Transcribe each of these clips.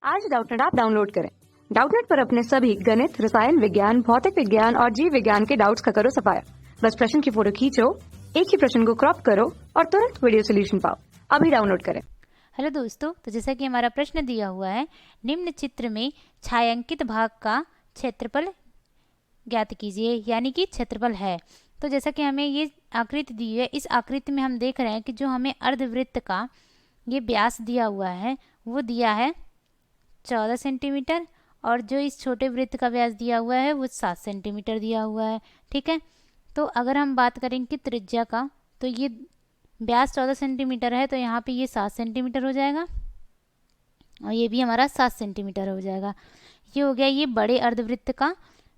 आज Doubtnut app download करें। Doubtnut पर अपने सभी गणित, रसायन विज्ञान, भौतिक विज्ञान और जीव विज्ञान के डाउट्स का करो सफाया। बस प्रश्न की फोटो खींचो, एक ही प्रश्न को क्रॉप करो और तुरंत वीडियो सोल्यूशन पाओ। अभी डाउनलोड करें। हेलो दोस्तों, तो जैसा कि हमारा प्रश्न दिया हुआ है, निम्न चित्र में छायांकित भाग का क्षेत्रफल ज्ञात कीजिए, यानी कि क्षेत्रफल है। तो जैसा कि हमें ये आकृति दी है, इस आकृति में हम देख रहे हैं कि जो हमें अर्धवृत्त का ये व्यास दिया हुआ है वो दिया है 14 सेंटीमीटर, और जो इस छोटे वृत्त का व्यास दिया हुआ है वो 7 सेंटीमीटर दिया हुआ है। ठीक है, तो अगर हम बात करें कि त्रिज्या का, तो ये व्यास 14 सेंटीमीटर है, तो यहाँ पे ये 7 सेंटीमीटर हो जाएगा और ये भी हमारा 7 सेंटीमीटर हो जाएगा। ये हो गया ये बड़े अर्धवृत्त का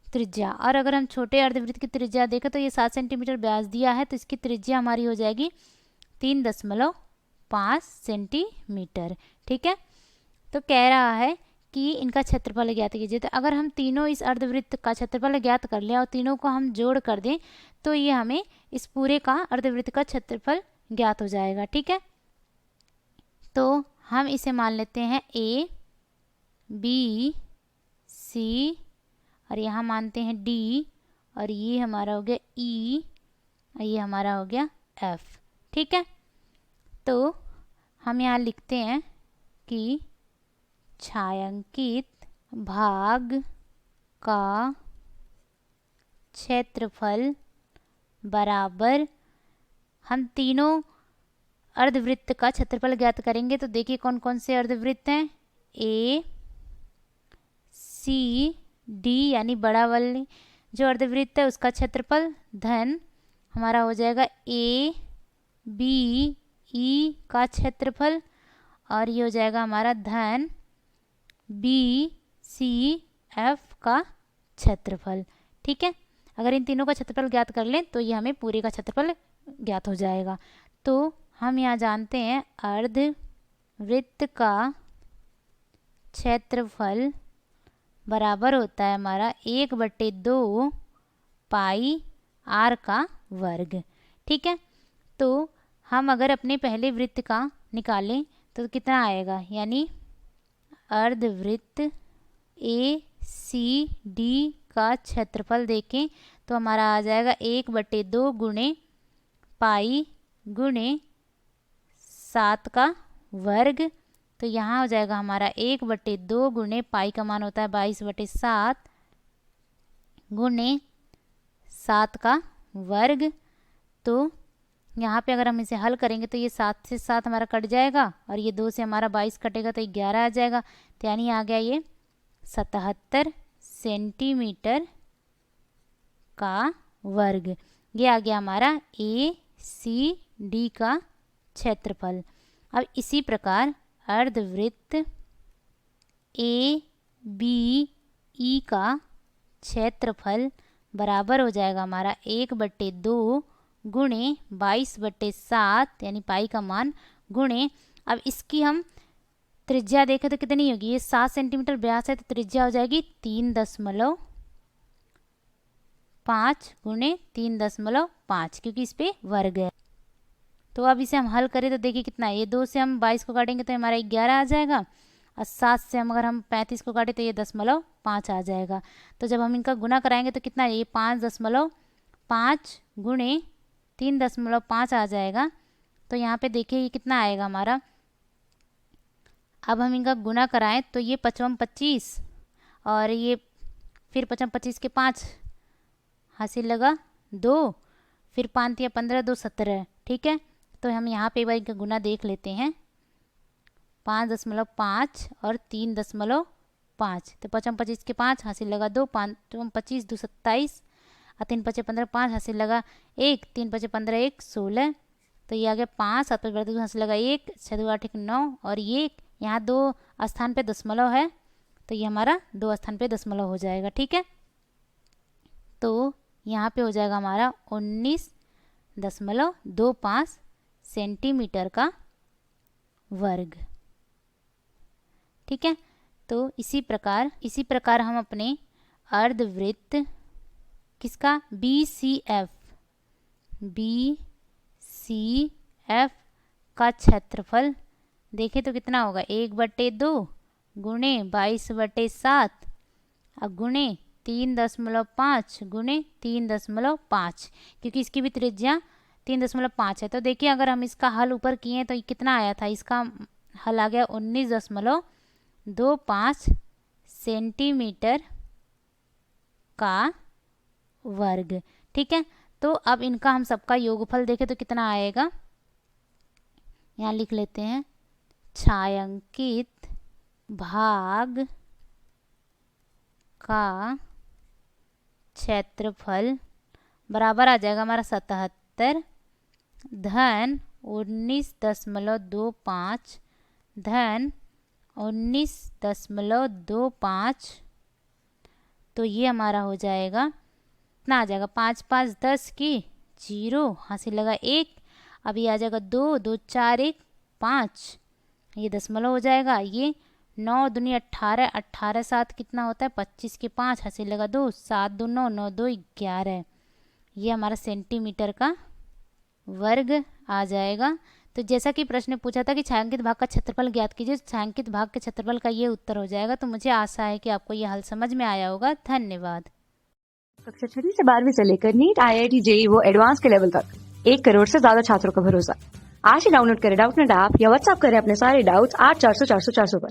त्रिज्या। और अगर हम छोटे अर्धवृत्त की त्रिज्या देखें तो ये 7 सेंटीमीटर व्यास दिया है, तो इसकी त्रिज्या हमारी हो जाएगी 3.5 सेंटीमीटर। ठीक है, तो कह रहा है कि इनका क्षेत्रफल ज्ञात कीजिए। तो अगर हम तीनों इस अर्धवृत्त का क्षेत्रफल ज्ञात कर लें और तीनों को हम जोड़ कर दें तो ये हमें इस पूरे का अर्धवृत्त का क्षेत्रफल ज्ञात हो जाएगा। ठीक है, तो हम इसे मान लेते हैं ए, बी, सी, और यहाँ मानते हैं डी, और ये हमारा हो गया ई, और ये हमारा हो गया एफ। ठीक है, तो हम यहाँ लिखते हैं कि छायांकित भाग का क्षेत्रफल बराबर, हम तीनों अर्धवृत्त का क्षेत्रफल ज्ञात करेंगे। तो देखिए कौन कौन से अर्धवृत्त हैं, ए, सी, डी, यानी बड़ा वाली जो अर्धवृत्त है उसका क्षेत्रफल धन हमारा हो जाएगा ए, बी, ई का क्षेत्रफल, और ये हो जाएगा हमारा धन बी, सी, एफ का क्षेत्रफल। ठीक है, अगर इन तीनों का क्षेत्रफल ज्ञात कर लें तो ये हमें पूरे का क्षेत्रफल ज्ञात हो जाएगा। तो हम यहाँ जानते हैं अर्धवृत्त का क्षेत्रफल बराबर होता है हमारा 1/2 पाई आर का वर्ग। ठीक है, तो हम अगर अपने पहले वृत्त का निकालें तो कितना आएगा, यानी अर्धवृत्त ए, सी, डी का क्षेत्रफल देखें तो हमारा आ जाएगा 1/2 गुणे पाई गुणे 7 का वर्ग। तो यहाँ हो जाएगा हमारा 1/2 गुणे पाई का मान होता है 22/7 गुणे 7 का वर्ग। तो यहाँ पे अगर हम इसे हल करेंगे तो ये 7 से 7 हमारा कट जाएगा, और ये 2 से हमारा 22 कटेगा तो 11 आ जाएगा। तो यानी आ गया ये 77 सेंटीमीटर का वर्ग। ये आ गया हमारा ए, सी, डी का क्षेत्रफल। अब इसी प्रकार अर्धवृत्त ए, बी, ई का क्षेत्रफल बराबर हो जाएगा हमारा 1/2 गुणे 22/7, यानी पाई का मान गुणे, अब इसकी हम त्रिज्या देखें तो कितनी होगी, ये 7 सेंटीमीटर व्यास है तो त्रिज्या हो जाएगी 3.5 गुणे 3.5, क्योंकि इस पे वर्ग है। तो अब इसे हम हल करें तो देखिए कितना है, ये 2 से हम 22 को काटेंगे तो हमारा 11 आ जाएगा, और 7 से हम अगर हम 35 को काटें तो ये 0.5 आ जाएगा। तो जब हम इनका गुना कराएंगे तो कितना है, ये 5.5 गुणे 3.5 आ जाएगा। तो यहाँ पे देखिए ये कितना आएगा हमारा, अब हम इनका गुना कराएं तो ये 55 25, और ये फिर 55 25 के 5 हासिल लगा 2, फिर 5 या 15 2 17। ठीक है, तो हम यहाँ पे एक बार इनका गुना देख लेते हैं, 5.5 और 3.5, तो 55 25 के 5 हासिल लगा 2, 5 25 2 27, और 3 5 15 5 हासिल लगा 1, 3 5 15 1 16। तो ये आ गया 5, 7 5 12 हासिल लगा 1, 6 2 8 9, और ये यहाँ 2 स्थान पे दशमलव है तो ये हमारा 2 स्थान पे दशमलव हो जाएगा। ठीक है, तो यहाँ पे हो जाएगा हमारा 19.25 सेंटीमीटर का वर्ग। ठीक है, तो इसी प्रकार हम अपने अर्धवृत्त किसका, बी सी एफ का क्षेत्रफल देखें तो कितना होगा, 1/2 गुणे 22/7 और गुणे 3.5 गुणे 3.5, क्योंकि इसकी भी त्रिज्या 3.5 है। तो देखिए अगर हम इसका हल ऊपर किए तो ये कितना आया था, इसका हल आ गया 19.25 सेंटीमीटर का वर्ग। ठीक है, तो अब इनका हम सबका योगफल देखें तो कितना आएगा, यहाँ लिख लेते हैं, छायांकित भाग का क्षेत्रफल बराबर आ जाएगा हमारा 77 धन 19.25 धन 19.25, तो ये हमारा हो जाएगा कितना आ जाएगा, 5 5 10 की 0, हासिल लगा 1, अब ये आ जाएगा 2 2 4 1 5, ये दशमलव हो जाएगा, ये 9 दूनी 18 18 7 कितना होता है 25 के 5, हासिल लगा 2, 7 2 9 9 2 11, ये हमारा सेंटीमीटर का वर्ग आ जाएगा। तो जैसा कि प्रश्न पूछा था कि छायांकित भाग का क्षेत्रफल ज्ञात कीजिए, छायांकित भाग के क्षेत्रफल का ये उत्तर हो जाएगा। तो मुझे आशा है कि आपको ये हल समझ में आया होगा। धन्यवाद। कक्षा 6 से 12वीं से लेकर नीट, IIT, JEE वो एडवांस के लेवल तक 1 करोड़ से ज्यादा छात्रों का भरोसा। आज ही डाउनलोड करें डाउटनेट ऐप या व्हाट्सएप करें अपने सारे डाउट्स 8400 400 400 पर।